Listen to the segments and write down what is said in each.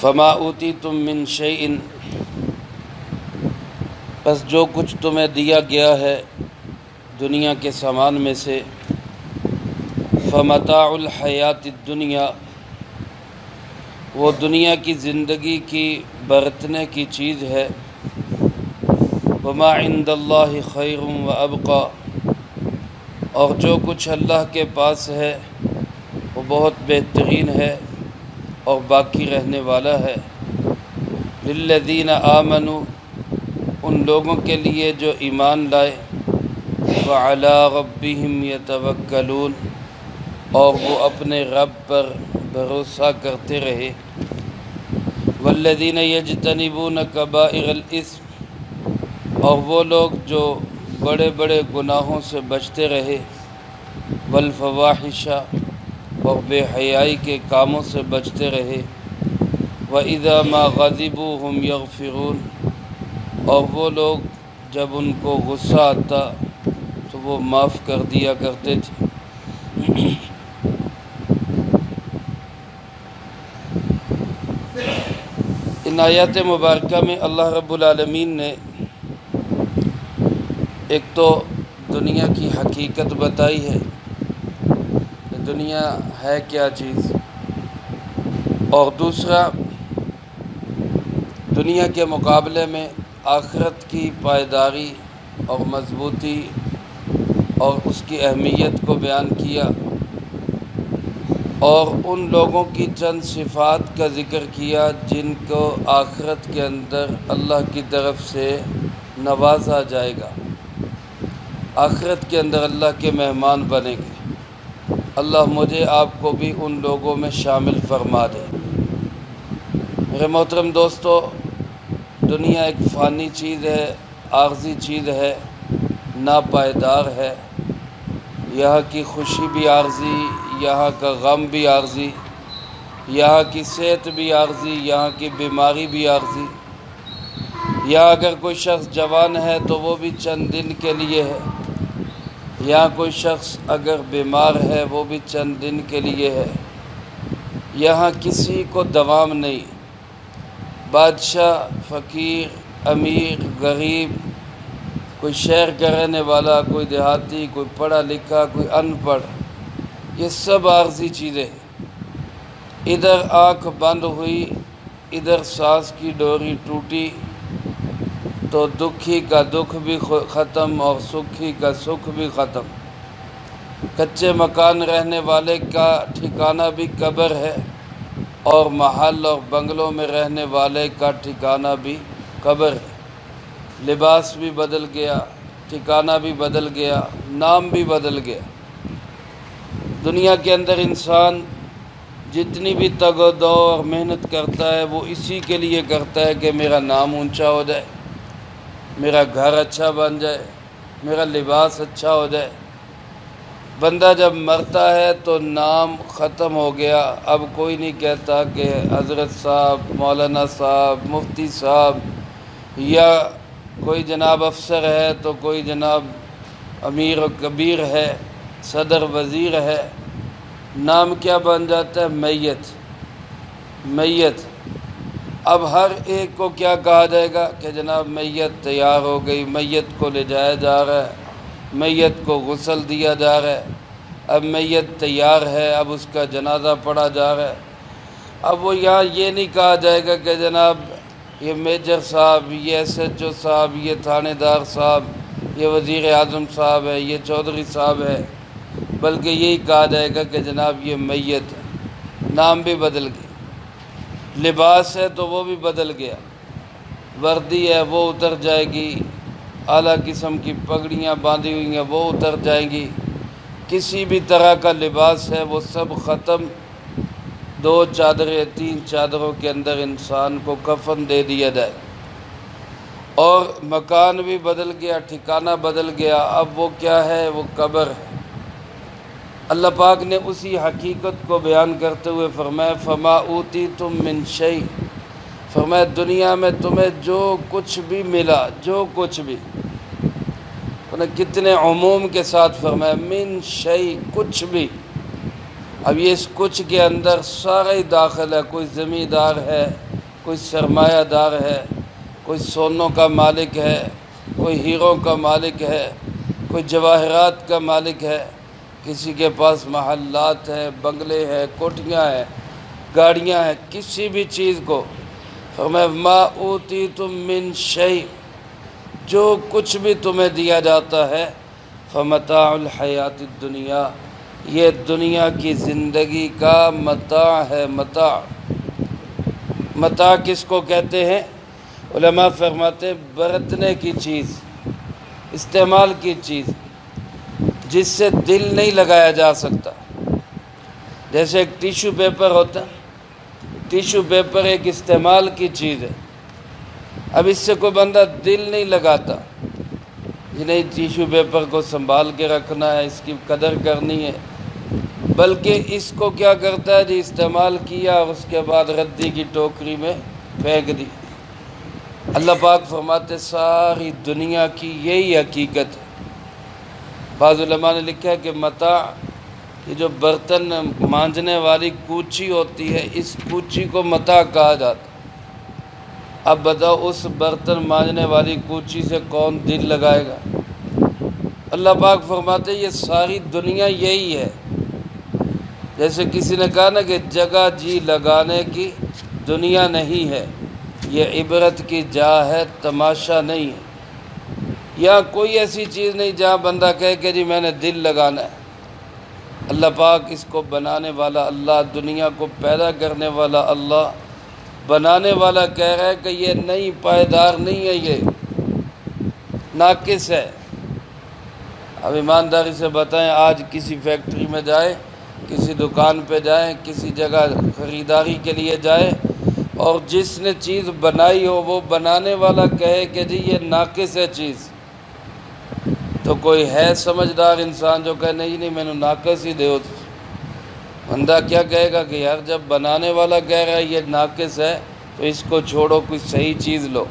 فما اوتیتم من شیء، بس جو کچھ تمہیں دیا گیا ہے دنیا کے سامان میں سے، فمتاع الحیات الدنیا، وہ دنیا کی زندگی کی برتنے کی چیز ہے، وما عند اللہ خیر وابقی، اور جو کچھ اللہ کے پاس ہے وہ بہت بہترین ہے اور باقی رہنے والا ہے، للذین آمنوا، ان لوگوں کے لیے جو ایمان لائے، وعلی ربہم یتوکلون، اور وہ اپنے رب پر بھروسہ کرتے رہے، والذین یجتنبون کبائر الاثم، اور وہ لوگ جو بڑے بڑے گناہوں سے بچتے رہے، والفواحش، اور بے حیائی کے کاموں سے بچتے رہے، وَإِذَا مَا غَضِبُوا هُمْ يَغْفِرُونَ، اور وہ لوگ جب ان کو غصہ آتا تو وہ معاف کر دیا کرتے تھے۔ ان آیات مبارکہ میں اللہ رب العالمین نے ایک تو دنیا کی حقیقت بتائی ہے کہ دنیا ہے کیا چیز، اور دوسرا دنیا کے مقابلے میں آخرت کی پائیداری اور مضبوطی اور اس کی اہمیت کو بیان کیا، اور ان لوگوں کی چند صفات کا ذکر کیا جن کو آخرت کے اندر اللہ کی طرف سے نوازا جائے گا، آخرت کے اندر اللہ کے مہمان بنیں گے۔ اللہ مجھے آپ کو بھی ان لوگوں میں شامل فرما دے۔ میرے محترم دوستو، دنیا ایک فانی چیز ہے، عارضی چیز ہے، ناپائیدار ہے، یہاں کی خوشی بھی عارضی، یہاں کا غم بھی عارضی، یہاں کی صحت بھی عارضی، یہاں کی بیماری بھی عارضی، یہاں اگر کوئی شخص جوان ہے تو وہ بھی چند دن کے لیے ہے، یہاں کوئی شخص اگر بیمار ہے وہ بھی چند دن کے لیے ہے، یہاں کسی کو دوام نہیں، بادشاہ، فقیر، امیر، غریب، کوئی شہر کا رہنے والا، کوئی دیہاتی، کوئی پڑھا لکھا، کوئی ان پڑھ، یہ سب عارضی چیزیں ہیں۔ ادھر آنکھ بند ہوئی، ادھر سانس کی ڈوری ٹوٹی تو دکھی کا دکھ بھی ختم اور سکھی کا سکھ بھی ختم۔ کچے مکان رہنے والے کا ٹھکانہ بھی قبر ہے، اور محل اور بنگلوں میں رہنے والے کا ٹھکانہ بھی قبر ہے۔ لباس بھی بدل گیا، ٹھکانہ بھی بدل گیا، نام بھی بدل گیا۔ دنیا کے اندر انسان جتنی بھی تگ و دو اور محنت کرتا ہے وہ اسی کے لیے کرتا ہے کہ میرا نام اونچا ہو جائے، میرا گھر اچھا بن جائے، میرا لباس اچھا ہو جائے۔ بندہ جب مرتا ہے تو نام ختم ہو گیا، اب کوئی نہیں کہتا کہ حضرت صاحب، مولانا صاحب، مفتی صاحب، یا کوئی جناب افسر ہے تو کوئی جناب امیر و کبیر ہے، صدر وزیر ہے۔ نام کیا بن جاتا ہے؟ میت۔ میت۔ اب ہر ایک کو کیا کہا جائے گا کہ جناب میت تیار ہو گئی، میت کو لے جایا جا رہا ہے، میت کو غسل دیا جا رہا ہے، اب میت تیار ہے، اب اس کا جنازہ پڑھا جا رہا ہے۔ اب وہ یہاں یہ نہیں کہا جائے گا کہ جناب یہ میجر صاحب، یہ ایس ایچ او صاحب، یہ تھانے دار صاحب، یہ وزیر اعظم صاحب ہے، یہ چودھری صاحب ہے، بلکہ یہی کہا جائے گا کہ جناب یہ میت ہے۔ نام بھی بدل گیا۔ لباس ہے تو وہ بھی بدل گیا، وردی ہے وہ اتر جائے گی، اعلیٰ قسم کی پگڑیاں باندھی ہوئی ہیں وہ اتر جائیں گی، کسی بھی طرح کا لباس ہے وہ سب ختم۔ 2 چادریں 3 چادروں کے اندر انسان کو کفن دے دیا جائے، اور مکان بھی بدل گیا، ٹھکانہ بدل گیا، اب وہ کیا ہے؟ وہ قبر ہے۔ اللہ پاک نے اسی حقیقت کو بیان کرتے ہوئے فرمایا فما اوتیتم من شیء، فرمایا دنیا میں تمہیں جو کچھ بھی ملا، جو کچھ بھی، انہیں کتنے عموم کے ساتھ فرمایا من شیء، کچھ بھی۔ اب یہ اس کچھ کے اندر سارا ہی داخل ہے، کوئی زمیندار ہے، کوئی سرمایہ دار ہے، کوئی سونوں کا مالک ہے، کوئی ہیروں کا مالک ہے، کوئی جواہرات کا مالک ہے، کسی کے پاس محلات ہیں، بنگلے ہیں، کوٹھیاں ہیں، گاڑیاں ہیں، کسی بھی چیز کو فرمایا ما اوتیتم من شیء، جو کچھ بھی تمہیں دیا جاتا ہے فمتاع الحیات الدنیا، یہ دنیا کی زندگی کا متاع ہے۔ متاع کس کو کہتے ہیں؟ علماء فرماتے ہیں برتنے کی چیز، استعمال کی چیز جس سے دل نہیں لگایا جا سکتا۔ جیسے ایک ٹیشو پیپر ہوتا ہے، ٹیشو پیپر ایک استعمال کی چیز ہے، اب اس سے کوئی بندہ دل نہیں لگاتا، یہ نہیں ٹیشو پیپر کو سنبھال کے رکھنا ہے، اس کی قدر کرنی ہے، بلکہ اس کو کیا کرتا ہے جی استعمال کیا اور اس کے بعد ردی کی ٹوکری میں پھینک دی۔ اللہ پاک فرماتے ساری دنیا کی یہی حقیقت ہے۔ بعض علماء نے لکھا ہے کہ متاع، یہ جو برتن مانجنے والی کوچی ہوتی ہے، اس کوچی کو متاع کہا جاتا ہے۔ اب بتاؤ اس برتن مانجنے والی کوچی سے کون دل لگائے گا؟ اللہ پاک فرماتے یہ ساری دنیا یہی ہے۔ جیسے کسی نے کہا نا کہ جگہ جی لگانے کی دنیا نہیں ہے، یہ عبرت کی جا ہے، تماشا نہیں ہے۔ یہاں کوئی ایسی چیز نہیں جہاں بندہ کہے کہ جی میں نے دل لگانا ہے۔ اللہ پاک اس کو بنانے والا اللہ، دنیا کو پیدا کرنے والا اللہ، بنانے والا کہہ رہا ہے کہ یہ نہیں، پائیدار نہیں ہے، یہ ناقص ہے۔ اب ایمانداری سے بتائیں، آج کسی فیکٹری میں جائیں، کسی دکان پہ جائیں، کسی جگہ خریداری کے لیے جائیں، اور جس نے چیز بنائی ہو وہ بنانے والا کہے کہ جی یہ ناقص ہے چیز، تو کوئی ہے سمجھدار انسان جو کہے نہیں میں نے ناقص ہی دے ہو۔ بندہ کیا کہے گا کہ یار جب بنانے والا کہہ رہا ہے یہ ناقص ہے تو اس کو چھوڑو، کوئی صحیح چیز لو۔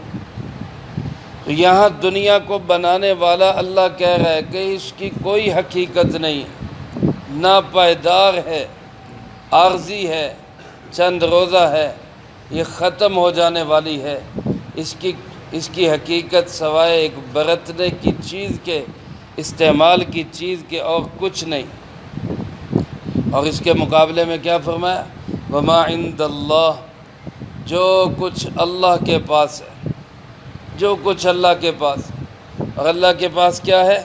تو یہاں دنیا کو بنانے والا اللہ کہہ رہا ہے کہ اس کی کوئی حقیقت نہیں، ناپائیدار ہے، عارضی ہے، چند روزہ ہے، یہ ختم ہو جانے والی ہے، اس کی حقیقت سوائے ایک برتنے کی چیز کے، استعمال کی چیز کے اور کچھ نہیں۔ اور اس کے مقابلے میں کیا فرمایا؟ وما عند اللہ، جو کچھ اللہ کے پاس ہے، جو کچھ اللہ کے پاس ہے۔ اور اللہ کے پاس کیا ہے؟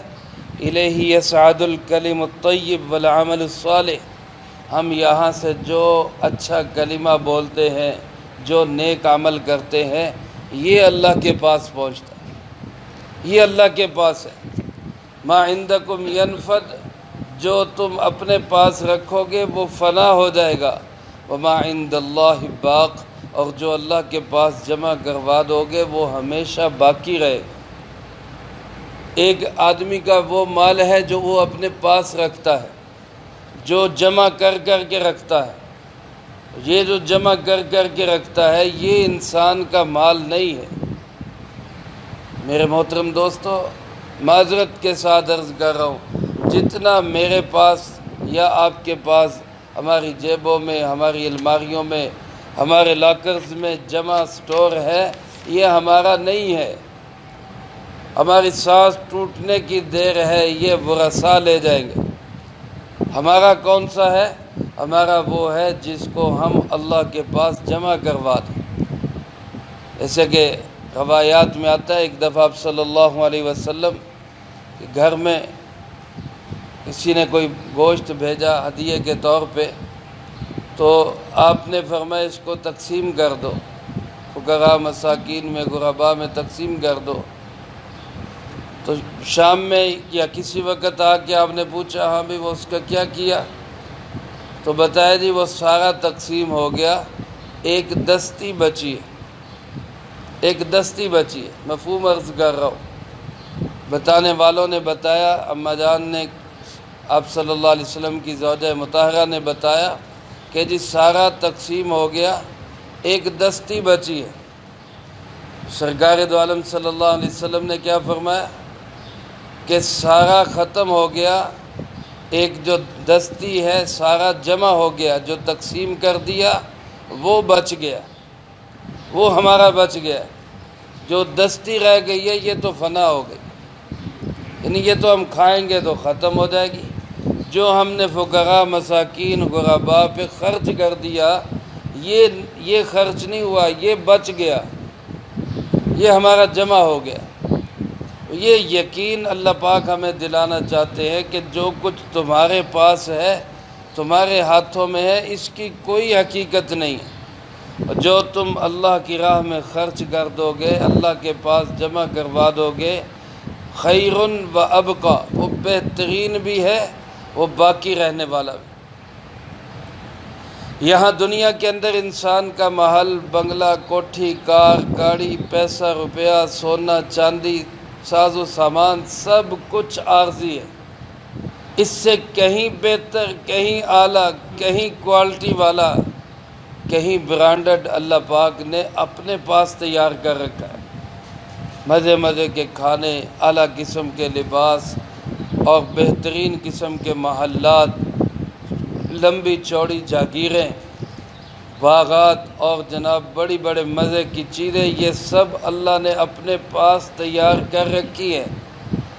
الیہ یصعد الکلم الطیب والعمل الصالح، ہم یہاں سے جو اچھا کلمہ بولتے ہیں، جو نیک عمل کرتے ہیں، یہ اللہ کے پاس پہنچتا ہے، یہ اللہ کے پاس ہے۔ ما عندکم ینفد، جو تم اپنے پاس رکھو گے وہ فنا ہو جائے گا، وما عند اللہ باق، اور جو اللہ کے پاس جمع کروا دو گے وہ ہمیشہ باقی رہے گا۔ ایک آدمی کا وہ مال ہے جو وہ اپنے پاس رکھتا ہے، جو جمع کر کر کے رکھتا ہے، یہ جو جمع کر کر کے رکھتا ہے یہ انسان کا مال نہیں ہے۔ میرے محترم دوستو، معذرت کے ساتھ عرض کر رہا ہوں، جتنا میرے پاس یا آپ کے پاس ہماری جیبوں میں، ہماری الماریوں میں، ہمارے لاکرز میں جمع سٹور ہے، یہ ہمارا نہیں ہے۔ ہماری سانس ٹوٹنے کی دیر ہے، یہ ورثاء لے جائیں گے۔ ہمارا کون سا ہے؟ ہمارا وہ ہے جس کو ہم اللہ کے پاس جمع کروا دیں۔ جیسے کہ روایات میں آتا ہے، ایک دفعہ آپ صلی اللہ علیہ وسلم کے گھر میں کسی نے کوئی گوشت بھیجا ہدیے کے طور پہ، تو آپ نے فرمایا اس کو تقسیم کر دو، فقراء مساکین میں، غرباء میں تقسیم کر دو۔ تو شام میں یا کسی وقت آ کے آپ نے پوچھا ہاں بھی وہ اس کا کیا کیا؟ تو بتایا جی وہ سارا تقسیم ہو گیا، ایک دستی بچی ہے، ایک دستی بچی ہے۔ مفہوم عرض کر رہا ہوں، بتانے والوں نے بتایا، اماں جان نے آپ صلی اللہ علیہ وسلم کی زوجہ مطہرہ نے بتایا کہ جی سارا تقسیم ہو گیا، ایک دستی بچی ہے۔ سرکار دو عالم صلی اللہ علیہ وسلم نے کیا فرمایا کہ سارا ختم ہو گیا، ایک جو دستی ہے سارا جمع ہو گیا، جو تقسیم کر دیا وہ بچ گیا۔ وہ ہمارا بچ گیا، جو دستی رہ گئی ہے یہ تو فنا ہو گئی، یعنی یہ تو ہم کھائیں گے تو ختم ہو جائے گی۔ جو ہم نے فقراء مساکین غرباء پہ خرچ کر دیا یہ خرچ نہیں ہوا، یہ بچ گیا، یہ ہمارا جمع ہو گیا۔ یہ یقین اللہ پاک ہمیں دلانا چاہتے ہیں کہ جو کچھ تمہارے پاس ہے، تمہارے ہاتھوں میں ہے، اس کی کوئی حقیقت نہیں ہے، اور جو تم اللہ کی راہ میں خرچ کر دو گے، اللہ کے پاس جمع کروا دو گے، خیر و ابقا، وہ بہترین بھی ہے، وہ باقی رہنے والا بھی۔ یہاں دنیا کے اندر انسان کا محل، بنگلہ، کوٹھی، کار، گاڑی، پیسہ، روپیہ، سونا، چاندی، ساز و سامان، سب کچھ عارضی ہے۔ اس سے کہیں بہتر، کہیں اعلیٰ، کہیں کوالٹی والا، کہیں برانڈڈ اللہ پاک نے اپنے پاس تیار کر رکھا ہے۔ مزے مزے کے کھانے، اعلیٰ قسم کے لباس اور بہترین قسم کے محلات، لمبی چوڑی جاگیریں، باغات اور جناب بڑی بڑے مزے کی چیزیں، یہ سب اللہ نے اپنے پاس تیار کر رکھی ہیں،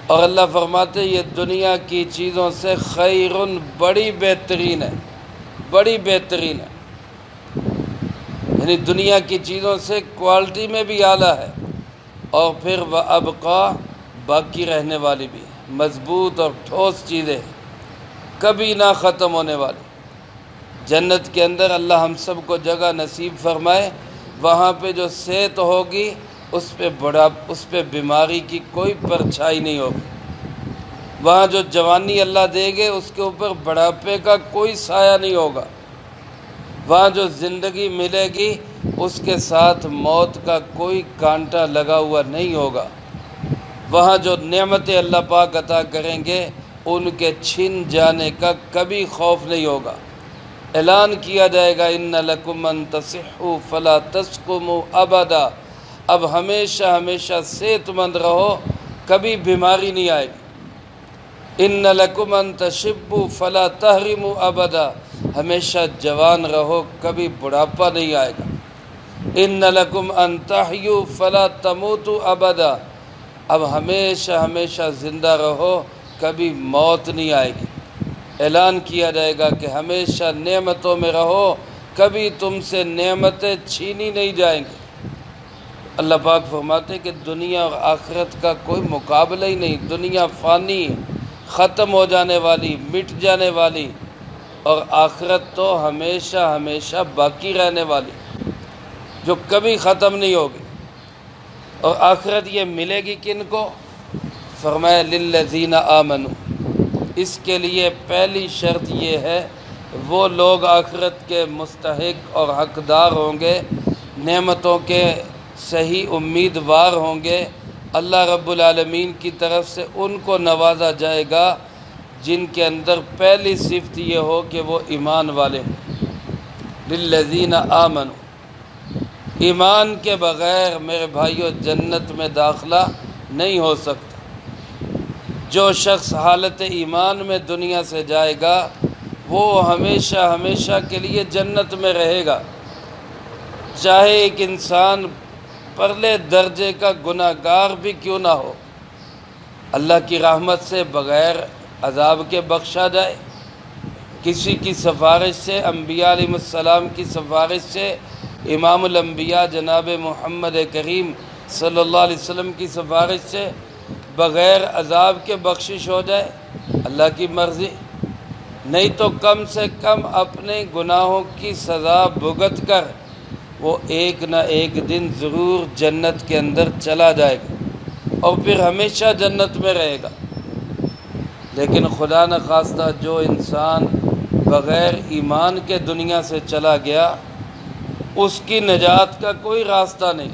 اور اللہ فرماتے ہیں یہ دنیا کی چیزوں سے خیرن، بڑی بہترین ہے، بڑی بہترین ہے، یعنی دنیا کی چیزوں سے کوالٹی میں بھی اعلیٰ ہے، اور پھر وَأَبْقَا، باقی رہنے والی بھی، مضبوط اور ٹھوس چیزیں، کبھی نہ ختم ہونے والی۔ جنت کے اندر اللہ ہم سب کو جگہ نصیب فرمائے، وہاں پہ جو صحت ہوگی اس پہ بیماری کی کوئی پرچھائی نہیں ہوگی، وہاں جو جوانی اللہ دے گے اس کے اوپر بڑھاپے کا کوئی سایہ نہیں ہوگا، وہاں جو زندگی ملے گی اس کے ساتھ موت کا کوئی کانٹا لگا ہوا نہیں ہوگا، وہاں جو نعمتیں اللہ پاک عطا کریں گے ان کے چھن جانے کا کبھی خوف نہیں ہوگا۔ اعلان کیا جائے گا ان لکم ان تصحوا فلا تسقموا ابدا، اب ہمیشہ ہمیشہ صحت مند رہو، کبھی بیماری نہیں آئے گی۔ ان لکم ان تشبوا فلا تحرموا ابدا، ہمیشہ جوان رہو، کبھی بڑھاپا نہیں آئے گا۔ ان لکم ان تحیوا فلا تموتوا ابدا، اب ہمیشہ ہمیشہ زندہ رہو، کبھی موت نہیں آئے گی۔ اعلان کیا جائے گا کہ ہمیشہ نعمتوں میں رہو، کبھی تم سے نعمتیں چھینی نہیں جائیں گی۔ اللہ پاک فرماتے کہ دنیا اور آخرت کا کوئی مقابلہ ہی نہیں، دنیا فانی، ختم ہو جانے والی، مٹ جانے والی، اور آخرت تو ہمیشہ ہمیشہ باقی رہنے والی، جو کبھی ختم نہیں ہوگی۔ اور آخرت یہ ملے گی کن کو؟ فرمایا للذین آمنوا، اس کے لیے پہلی شرط یہ ہے وہ لوگ آخرت کے مستحق اور حقدار ہوں گے، نعمتوں کے صحیح امیدوار ہوں گے، اللہ رب العالمین کی طرف سے ان کو نوازا جائے گا جن کے اندر پہلی صفت یہ ہو کہ وہ ایمان والے ہوں۔ للذین آمنوا، ایمان کے بغیر میرے بھائیو جنت میں داخلہ نہیں ہو سکتا۔ جو شخص حالت ایمان میں دنیا سے جائے گا وہ ہمیشہ ہمیشہ کے لیے جنت میں رہے گا، چاہے ایک انسان پرلے درجے کا گناہ گار بھی کیوں نہ ہو، اللہ کی رحمت سے بغیر عذاب کے بخشا جائے، کسی کی سفارش سے، انبیاء علیہ السلام کی سفارش سے، امام الانبیاء جناب محمد کریم صلی اللہ علیہ وسلم کی سفارش سے بغیر عذاب کے بخشش ہو جائے، اللہ کی مرضی، نہیں تو کم سے کم اپنے گناہوں کی سزا بھگت کر وہ ایک نہ ایک دن ضرور جنت کے اندر چلا جائے گا اور پھر ہمیشہ جنت میں رہے گا۔ لیکن خدا نخواستہ جو انسان بغیر ایمان کے دنیا سے چلا گیا اس کی نجات کا کوئی راستہ نہیں،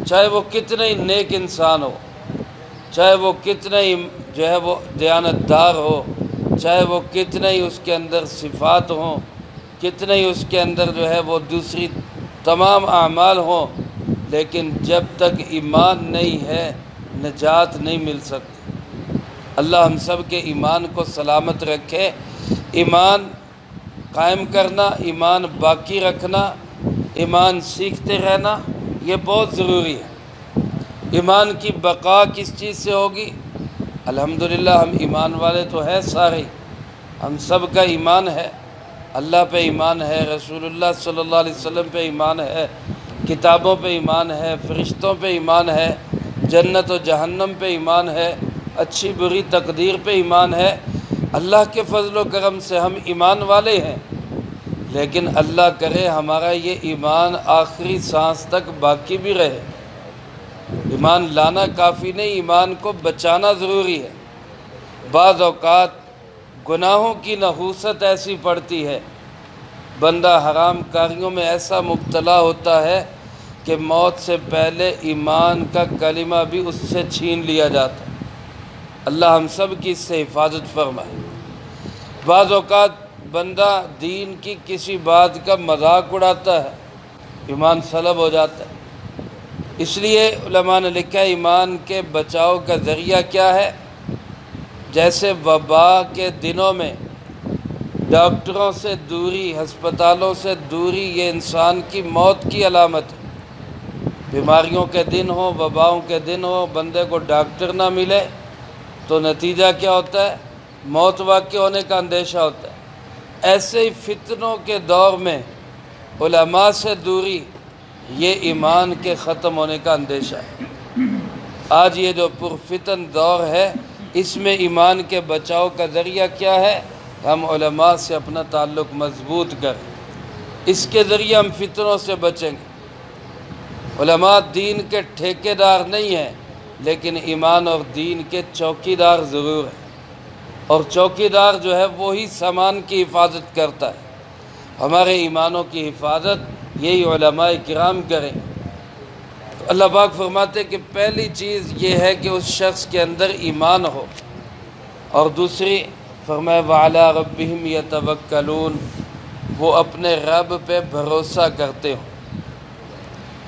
چاہے وہ کتنے ہی نیک انسان ہو، چاہے وہ کتنے ہی جو ہے وہ دیانتدار ہو، چاہے وہ کتنے ہی اس کے اندر صفات ہوں، کتنے ہی اس کے اندر جو ہے وہ دوسری تمام اعمال ہوں، لیکن جب تک ایمان نہیں ہے نجات نہیں مل سکتی۔ اللہ ہم سب کے ایمان کو سلامت رکھے۔ ایمان قائم کرنا، ایمان باقی رکھنا ایمان سیکھتے رہنا یہ بہت ضروری ہے۔ ایمان کی بقا کس چیز سے ہوگی؟ الحمدللہ ہم ایمان والے تو ہیں سارے، ہم سب کا ایمان ہے، اللہ پہ ایمان ہے، رسول اللہ صلی اللہ علیہ وسلم پہ ایمان ہے، کتابوں پہ ایمان ہے، فرشتوں پہ ایمان ہے، جنت و جہنم پہ ایمان ہے، اچھی بری تقدیر پہ ایمان ہے۔ اللہ کے فضل و کرم سے ہم ایمان والے ہیں، لیکن اللہ کرے ہمارا یہ ایمان آخری سانس تک باقی بھی رہے۔ ایمان لانا کافی نہیں، ایمان کو بچانا ضروری ہے۔ بعض اوقات گناہوں کی نحوست ایسی پڑتی ہے، بندہ حرام کاریوں میں ایسا مبتلا ہوتا ہے کہ موت سے پہلے ایمان کا کلمہ بھی اس سے چھین لیا جاتا ہے۔ اللہ ہم سب کی اس سے حفاظت فرمائے۔ بعض اوقات بندہ دین کی کسی بات کا مذاق اڑاتا ہے، ایمان سلب ہو جاتا ہے۔ اس لیے علماء نے لکھا ہے ایمان کے بچاؤ کا ذریعہ کیا ہے؟ جیسے وبا کے دنوں میں ڈاکٹروں سے دوری، ہسپتالوں سے دوری یہ انسان کی موت کی علامت ہے۔ بیماریوں کے دن ہوں، وباؤں کے دن ہوں، بندے کو ڈاکٹر نہ ملے تو نتیجہ کیا ہوتا ہے؟ موت واقع ہونے کا اندیشہ ہوتا ہے۔ ایسے ہی فتنوں کے دور میں علماء سے دوری یہ ایمان کے ختم ہونے کا اندیشہ ہے۔ آج یہ جو پرفتن دور ہے اس میں ایمان کے بچاؤ کا ذریعہ کیا ہے؟ ہم علماء سے اپنا تعلق مضبوط کریں، اس کے ذریعے ہم فتنوں سے بچیں گے۔ علماء دین کے ٹھیکیدار نہیں ہیں، لیکن ایمان اور دین کے چوکیدار ضرور ہیں، اور چوکیدار جو ہے وہی سامان کی حفاظت کرتا ہے۔ ہمارے ایمانوں کی حفاظت یہی علماء کرام کریں۔ تو اللہ پاک فرماتے کہ پہلی چیز یہ ہے کہ اس شخص کے اندر ایمان ہو، اور دوسری فرمایا وَعَلَىٰ رَبِّهِمْ يَتَوَكَّلُونَ، وہ اپنے رب پہ بھروسہ کرتے ہوں۔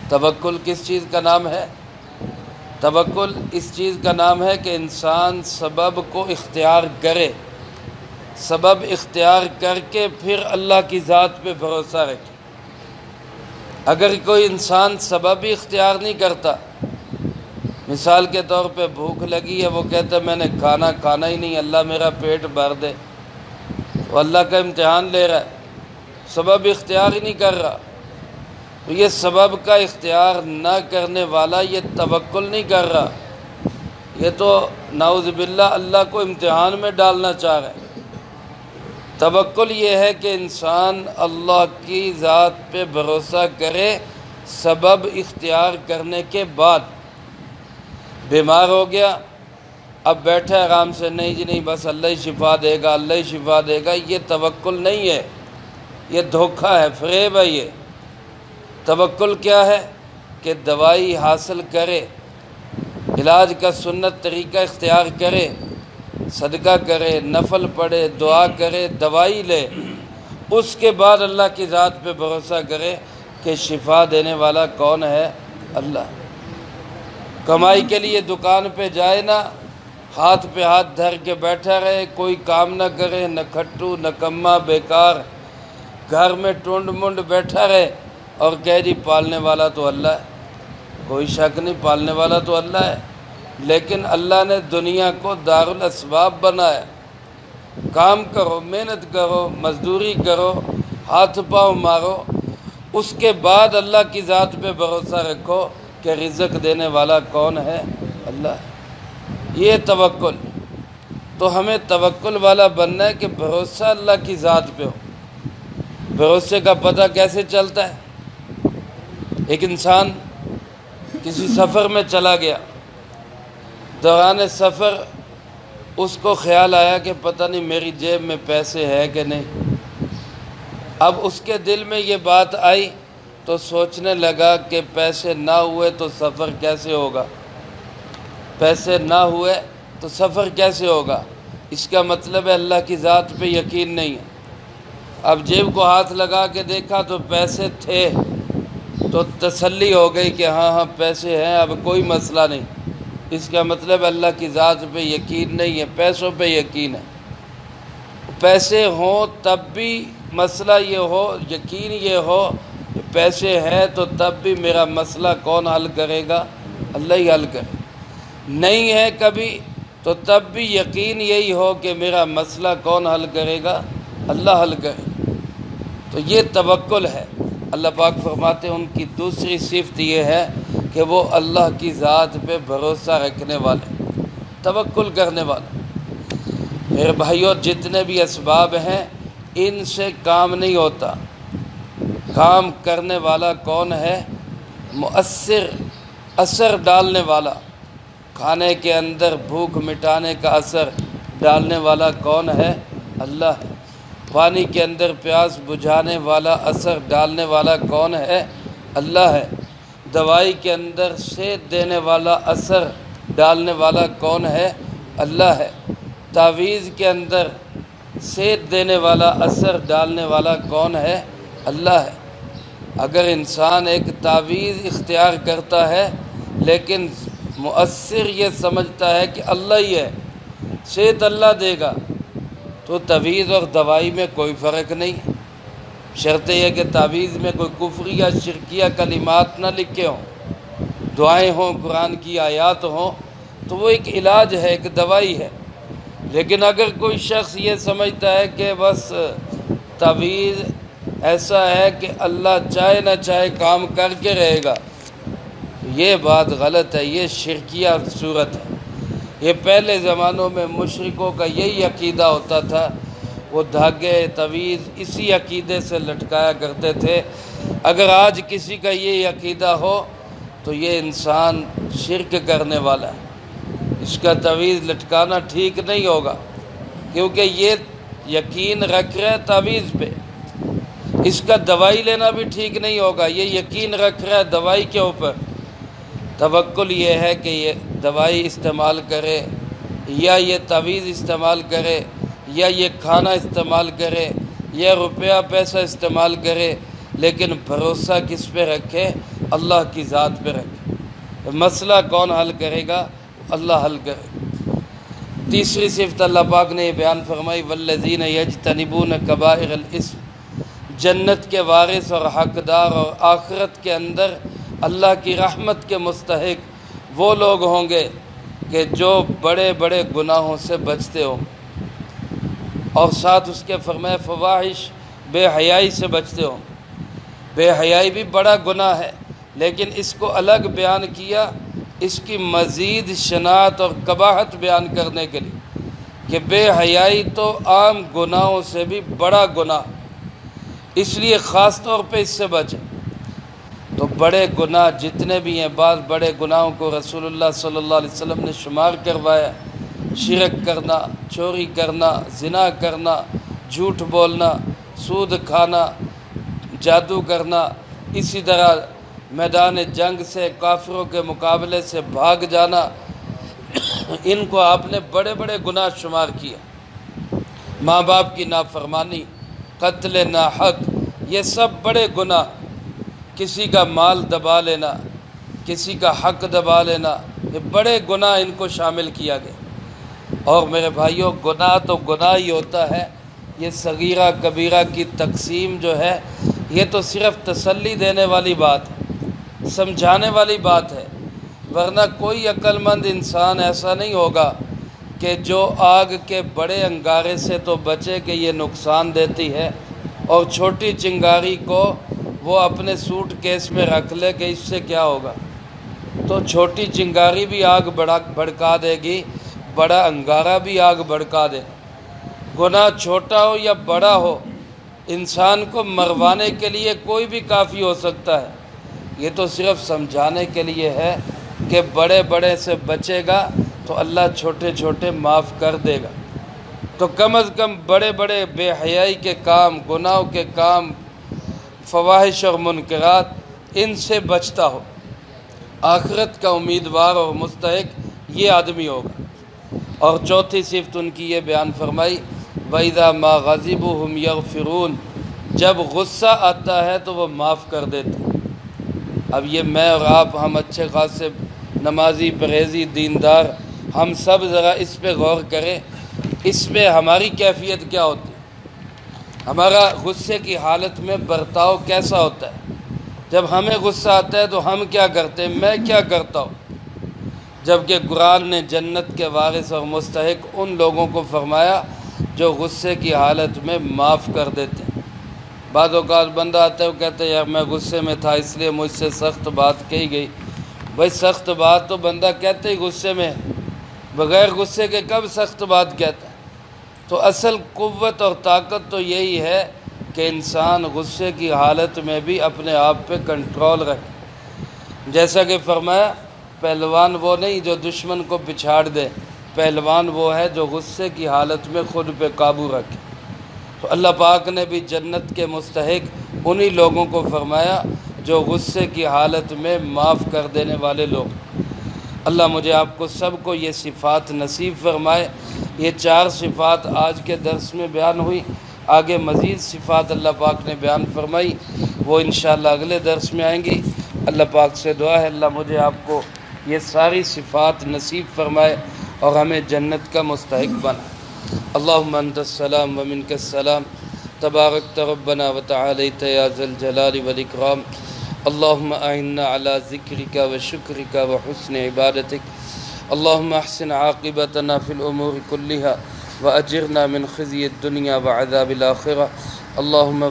توکل کس چیز کا نام ہے؟ توکل اس چیز کا نام ہے کہ انسان سبب کو اختیار کرے، سبب اختیار کر کے پھر اللہ کی ذات پہ بھروسہ رکھے۔ اگر کوئی انسان سبب ہی اختیار نہیں کرتا، مثال کے طور پہ بھوک لگی ہے، وہ کہتا ہے میں نے کھانا ہی نہیں، اللہ میرا پیٹ بھر دے، وہ اللہ کا امتحان لے رہا ہے، سبب اختیار ہی نہیں کر رہا۔ تو یہ سبب کا اختیار نہ کرنے والا یہ توکل نہیں کر رہا، یہ تو نعوذ باللہ اللہ کو امتحان میں ڈالنا چاہ رہا ہے۔ توکل یہ ہے کہ انسان اللہ کی ذات پہ بھروسہ کرے سبب اختیار کرنے کے بعد۔ بیمار ہو گیا، اب بیٹھا آرام سے، نہیں جی نہیں بس اللہ ہی شفا دے گا، اللہ ہی شفا دے گا، یہ توکل نہیں ہے، یہ دھوکہ ہے، فریب ہے۔ یہ توکل کیا ہے کہ دوائی حاصل کرے، علاج کا سنت طریقہ اختیار کرے، صدقہ کرے، نفل پڑھے، دعا کرے، دوائی لے، اس کے بعد اللہ کی ذات پہ بھروسہ کرے کہ شفا دینے والا کون ہے؟ اللہ۔ کمائی کے لیے دکان پہ جائے نا، ہاتھ پہ ہاتھ دھر کے بیٹھا رہے، کوئی کام نہ کرے، نہ کھٹو نکما بیکار، گھر میں ٹونڈ منڈ بیٹھا رہے اور کہہ جی پالنے والا تو اللہ ہے۔ کوئی شک نہیں، پالنے والا تو اللہ ہے، لیکن اللہ نے دنیا کو دار الاسباب بنایا۔ کام کرو، محنت کرو، مزدوری کرو، ہاتھ پاؤں مارو، اس کے بعد اللہ کی ذات پہ بھروسہ رکھو کہ رزق دینے والا کون ہے؟ اللہ ہے۔ یہ توکل۔ تو ہمیں توکل والا بننا ہے کہ بھروسہ اللہ کی ذات پہ ہو۔ بھروسے کا پتہ کیسے چلتا ہے؟ ایک انسان کسی سفر میں چلا گیا، دوران سفر اس کو خیال آیا کہ پتہ نہیں میری جیب میں پیسے ہے کہ نہیں۔ اب اس کے دل میں یہ بات آئی تو سوچنے لگا کہ پیسے نہ ہوئے تو سفر کیسے ہوگا، پیسے نہ ہوئے تو سفر کیسے ہوگا؟ اس کا مطلب ہے اللہ کی ذات پہ یقین نہیں ہے۔ اب جیب کو ہاتھ لگا کے دیکھا تو پیسے تھے، تو تسلی ہو گئی کہ ہاں پیسے ہیں، اب کوئی مسئلہ نہیں۔ اس کا مطلب اللہ کی ذات پہ یقین نہیں ہے، پیسوں پہ یقین ہے۔ پیسے ہوں تب بھی مسئلہ یہ ہو، یقین یہ ہو پیسے ہیں تو تب بھی میرا مسئلہ کون حل کرے گا؟ اللہ ہی حل کرے. نہیں ہے کبھی تو تب بھی یقین یہی ہو کہ میرا مسئلہ کون حل کرے گا؟ اللہ حل کرے. تو یہ توکل ہے. اللہ پاک فرماتے ہیں ان کی دوسری صفت یہ ہے کہ وہ اللہ کی ذات پہ بھروسہ رکھنے والے، توکل کرنے والے. میرے بھائیوں، جتنے بھی اسباب ہیں ان سے کام نہیں ہوتا. کام کرنے والا کون ہے؟ مؤثر، اثر ڈالنے والا. کھانے کے اندر بھوک مٹانے کا اثر ڈالنے والا کون ہے؟ اللہ ہے. پانی کے اندر پیاس بجھانے والا، اثر ڈالنے والا کون ہے؟ اللہ ہے. دوائی کے اندر صحت دینے والا، اثر ڈالنے والا کون ہے؟ اللہ ہے. تعویذ کے اندر صحت دینے والا، اثر ڈالنے والا کون ہے؟ اللہ ہے. اگر انسان ایک تعویذ اختیار کرتا ہے لیکن مؤثر یہ سمجھتا ہے کہ اللہ ہی ہے، صحت اللہ دے گا، تو تعویذ اور دوائی میں کوئی فرق نہیں. شرط یہ کہ تعویذ میں کوئی کفری یا شرکیہ کلمات نہ لکھے ہوں، دعائیں ہوں، قرآن کی آیات ہوں، تو وہ ایک علاج ہے، ایک دوائی ہے. لیکن اگر کوئی شخص یہ سمجھتا ہے کہ بس تعویذ ایسا ہے کہ اللہ چاہے نہ چاہے کام کر کے رہے گا، یہ بات غلط ہے، یہ شرکیہ صورت ہے. یہ پہلے زمانوں میں مشرکوں کا یہی عقیدہ ہوتا تھا. وہ دھاگے، تعویذ اسی عقیدے سے لٹکایا کرتے تھے. اگر آج کسی کا یہ عقیدہ ہو تو یہ انسان شرک کرنے والا ہے. اس کا تعویذ لٹکانا ٹھیک نہیں ہوگا، کیونکہ یہ یقین رکھ رہا ہے تعویذ پہ. اس کا دوائی لینا بھی ٹھیک نہیں ہوگا، یہ یقین رکھ رہا ہے دوائی کے اوپر. توکل یہ ہے کہ یہ دوائی استعمال کرے یا یہ تعویذ استعمال کرے یا یہ کھانا استعمال کرے یا روپیہ پیسہ استعمال کرے، لیکن بھروسہ کس پہ رکھے؟ اللہ کی ذات پہ رکھے. مسئلہ کون حل کرے گا؟ اللہ حل کرے. تیسری صفت اللہ پاک نے یہ بیان فرمائی، والذین یجتنبون کبائر الاسم. جنت کے وارث اور حقدار اور آخرت کے اندر اللہ کی رحمت کے مستحق وہ لوگ ہوں گے کہ جو بڑے بڑے گناہوں سے بچتے ہوں، اور ساتھ اس کے فرمائے فواحش، بے حیائی سے بچتے ہوں. بے حیائی بھی بڑا گناہ ہے، لیکن اس کو الگ بیان کیا اس کی مزید شناعت اور قباحت بیان کرنے کے لیے کہ بے حیائی تو عام گناہوں سے بھی بڑا گناہ، اس لیے خاص طور پہ اس سے بچیں. تو بڑے گناہ جتنے بھی ہیں، بعض بڑے گناہوں کو رسول اللہ صلی اللہ علیہ وسلم نے شمار کروایا: شرک کرنا، چوری کرنا، زنا کرنا، جھوٹ بولنا، سود کھانا، جادو کرنا. اسی طرح میدان جنگ سے کافروں کے مقابلے سے بھاگ جانا، ان کو آپ نے بڑے بڑے گناہ شمار کیا. ماں باپ کی نافرمانی، قتل ناحق، یہ سب بڑے گناہ. کسی کا مال دبا لینا، کسی کا حق دبا لینا، یہ بڑے گناہ ان کو شامل کیا گیا. اور میرے بھائیوں، گناہ تو گناہ ہی ہوتا ہے. یہ صغیرہ کبیرہ کی تقسیم جو ہے، یہ تو صرف تسلی دینے والی بات ہے، سمجھانے والی بات ہے. ورنہ کوئی عقل مند انسان ایسا نہیں ہوگا کہ جو آگ کے بڑے انگارے سے تو بچے کہ یہ نقصان دیتی ہے، اور چھوٹی چنگاری کو وہ اپنے سوٹ کیس میں رکھ لے کہ اس سے کیا ہوگا. تو چھوٹی چنگاری بھی آگ بھڑکا دے گی، بڑا انگارہ بھی آگ بھڑکا دے. گناہ چھوٹا ہو یا بڑا ہو، انسان کو مروانے کے لیے کوئی بھی کافی ہو سکتا ہے. یہ تو صرف سمجھانے کے لیے ہے کہ بڑے بڑے سے بچے گا تو اللہ چھوٹے چھوٹے معاف کر دے گا. تو کم از کم بڑے بڑے بے حیائی کے کام، گناہوں کے کام، فواحش اور منکرات، ان سے بچتا ہو. آخرت کا امیدوار اور مستحق یہ آدمی ہوگا. اور چوتھی صفت ان کی یہ بیان فرمائی، وَإِذَا مَا غَضِبُوا هُمْ يَغْفِرُونَ. جب غصہ آتا ہے تو وہ معاف کر دیتے. اب یہ میں اور آپ، ہم اچھے خاصے نمازی، پرہیزی، دیندار، ہم سب ذرا اس پہ غور کریں، اس میں ہماری کیفیت کیا ہوتی ہے، ہمارا غصے کی حالت میں برتاؤ کیسا ہوتا ہے. جب ہمیں غصہ آتا ہے تو ہم کیا کرتے ہیں؟ میں کیا کرتا ہوں؟ جبکہ قرآن نے جنت کے وارث اور مستحق ان لوگوں کو فرمایا جو غصے کی حالت میں معاف کر دیتے ہیں۔ بعض اوقات بندہ آتا ہے وہ کہتا ہے یار میں غصے میں تھا اس لیے مجھ سے سخت بات کہی گئی۔ بھائی سخت بات تو بندہ کہتے ہی غصے میں، بغیر غصے کے کب سخت بات کہتا ہے؟ تو اصل قوت اور طاقت تو یہی ہے کہ انسان غصے کی حالت میں بھی اپنے آپ پہ کنٹرول رکھے۔ جیسا کہ فرمایا پہلوان وہ نہیں جو دشمن کو پچھاڑ دے، پہلوان وہ ہے جو غصے کی حالت میں خود پہ قابو رکھے۔ تو اللہ پاک نے بھی جنت کے مستحق انہی لوگوں کو فرمایا جو غصے کی حالت میں معاف کر دینے والے لوگ۔ اللہ مجھے آپ کو سب کو یہ صفات نصیب فرمائے۔ یہ 4 صفات آج کے درس میں بیان ہوئی، آگے مزید صفات اللہ پاک نے بیان فرمائی، وہ انشاءاللہ اگلے درس میں آئیں گی۔ اللہ پاک سے دعا ہے اللہ مجھے آپ کو یہ ساری صفات نصیب فرمائے اور ہمیں جنت کا مستحق بنا۔ اللہم انت السلام ومنک السلام تبارکت ربنا وتعالیت یا ذا الجلال والاکرام۔ اللہم اعنا علی ذکرک وشکرک وحسن عبادتک۔ اللہم احسن عاقبتنا فی الامور کلها واجرنا من خزی الدنیا وعذاب الآخرہ۔ اللہم